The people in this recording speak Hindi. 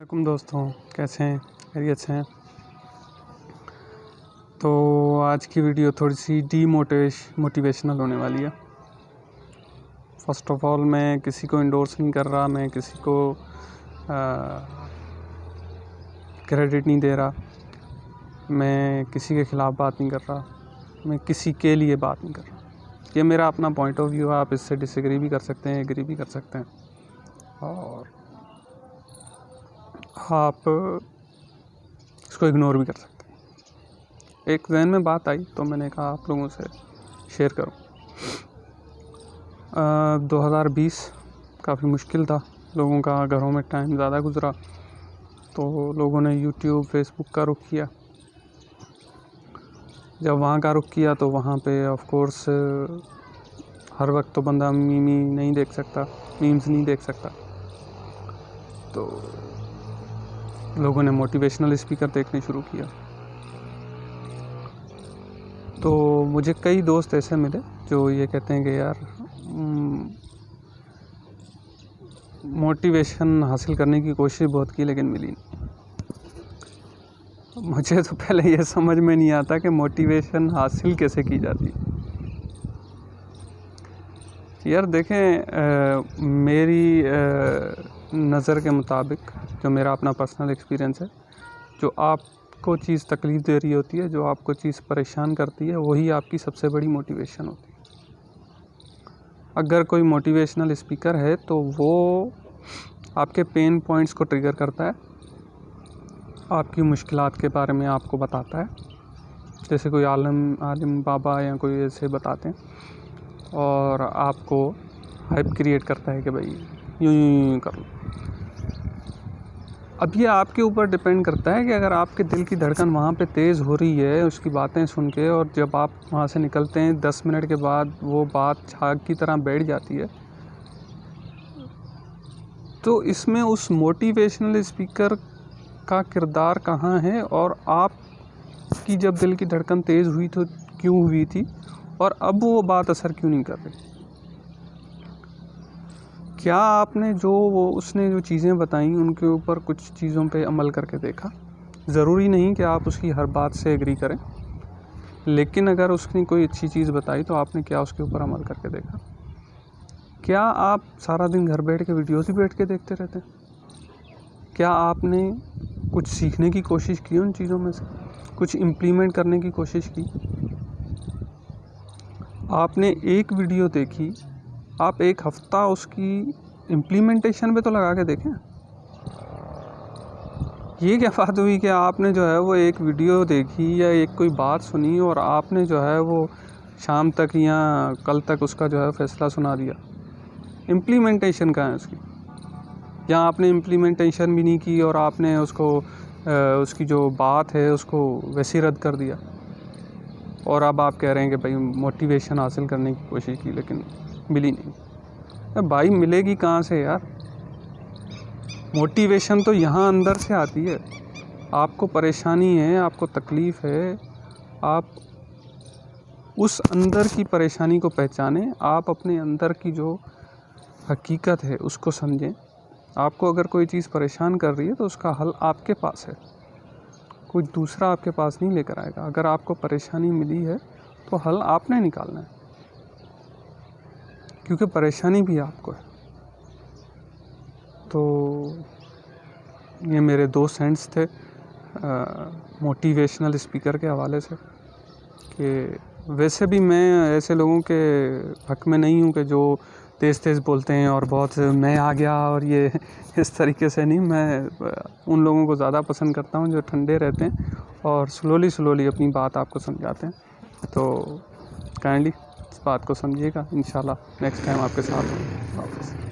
वालेकुम दोस्तों, कैसे हैं? खैरियत से हैं? तो आज की वीडियो थोड़ी सी मोटिवेशनल होने वाली है। फ़र्स्ट ऑफ ऑल मैं किसी को इंडोर्स नहीं कर रहा, मैं किसी को क्रेडिट नहीं दे रहा, मैं किसी के ख़िलाफ़ बात नहीं कर रहा, मैं किसी के लिए बात नहीं कर रहा। ये मेरा अपना पॉइंट ऑफ व्यू है। आप इससे डिसएग्री भी कर सकते हैं, एग्री भी कर सकते हैं, और आप इसको इग्नोर भी कर सकते हैं। एक ज़हन में बात आई तो मैंने कहा आप लोगों से शेयर करूं। 2020 काफ़ी मुश्किल था, लोगों का घरों में टाइम ज़्यादा गुजरा, तो लोगों ने यूट्यूब फेसबुक का रुख किया। जब वहाँ का रुख किया तो वहाँ पे ऑफ कोर्स हर वक्त तो बंदा मीम्स नहीं देख सकता, तो लोगों ने मोटिवेशनल स्पीकर देखने शुरू किया। तो मुझे कई दोस्त ऐसे मिले जो ये कहते हैं कि यार मोटिवेशन हासिल करने की कोशिश बहुत की लेकिन मिली नहीं। मुझे तो पहले ये समझ में नहीं आता कि मोटिवेशन हासिल कैसे की जाती है। यार देखें, मेरी नज़र के मुताबिक, जो मेरा अपना पर्सनल एक्सपीरियंस है, जो आपको चीज़ तकलीफ़ दे रही होती है, जो आपको चीज़ परेशान करती है, वही आपकी सबसे बड़ी मोटिवेशन होती है। अगर कोई मोटिवेशनल स्पीकर है तो वो आपके पेन पॉइंट्स को ट्रिगर करता है, आपकी मुश्किलात के बारे में आपको बताता है, जैसे कोई आलिम बाबा या कोई ऐसे बताते हैं, और आपको हाइप क्रिएट करता है कि भाई यूँ कर लो। अब ये आपके ऊपर डिपेंड करता है कि अगर आपके दिल की धड़कन वहाँ पे तेज़ हो रही है उसकी बातें सुन के, और जब आप वहाँ से निकलते हैं 10 मिनट के बाद वो बात झाग की तरह बैठ जाती है, तो इसमें उस मोटिवेशनल स्पीकर का किरदार कहाँ है, और आपकी जब दिल की धड़कन तेज़ हुई तो क्यों हुई थी, और अब वो बात असर क्यों नहीं कर रही। क्या आपने उसने जो चीज़ें बताई उनके ऊपर कुछ चीज़ों पे अमल करके देखा? ज़रूरी नहीं कि आप उसकी हर बात से एग्री करें, लेकिन अगर उसने कोई अच्छी चीज़ बताई तो आपने क्या उसके ऊपर अमल करके देखा? क्या आप सारा दिन घर बैठ के वीडियोज़ ही बैठ के देखते रहते हैं? क्या आपने कुछ सीखने की कोशिश की उन चीज़ों में से, कुछ इम्प्लीमेंट करने की कोशिश की? आपने एक वीडियो देखी, आप एक हफ़्ता उसकी इम्प्लीमेंटेशन पे तो लगा के देखें। ये क्या बात हुई कि आपने जो है वो एक वीडियो देखी या एक कोई बात सुनी और आपने जो है वो शाम तक या कल तक उसका जो है फ़ैसला सुना दिया। इम्प्लीमेंटेशन कहाँ है उसकी? या आपने इम्प्लीमेंटेशन भी नहीं की और आपने उसकी जो बात है उसको वैसे ही रद्द कर दिया, और अब आप कह रहे हैं कि भाई मोटिवेशन हासिल करने की कोशिश की लेकिन मिली नहीं। भाई मिलेगी कहाँ से यार? मोटिवेशन तो यहाँ अंदर से आती है। आपको परेशानी है, आपको तकलीफ़ है, आप उस अंदर की परेशानी को पहचानें, आप अपने अंदर की जो हकीकत है उसको समझें। आपको अगर कोई चीज़ परेशान कर रही है तो उसका हल आपके पास है, कोई दूसरा आपके पास नहीं लेकर आएगा। अगर आपको परेशानी मिली है तो हल आपने निकालना है, क्योंकि परेशानी भी आपको है। तो ये मेरे 2 सेंट्स थे मोटिवेशनल स्पीकर के हवाले से, कि वैसे भी मैं ऐसे लोगों के हक़ में नहीं हूँ कि जो तेज़ बोलते हैं और बहुत मैं आ गया और ये इस तरीके से नहीं। मैं उन लोगों को ज़्यादा पसंद करता हूँ जो ठंडे रहते हैं और स्लोली अपनी बात आपको समझाते हैं। तो काइंडली इस बात को समझिएगा। इंशाल्लाह नेक्स्ट टाइम आपके साथ हूँ।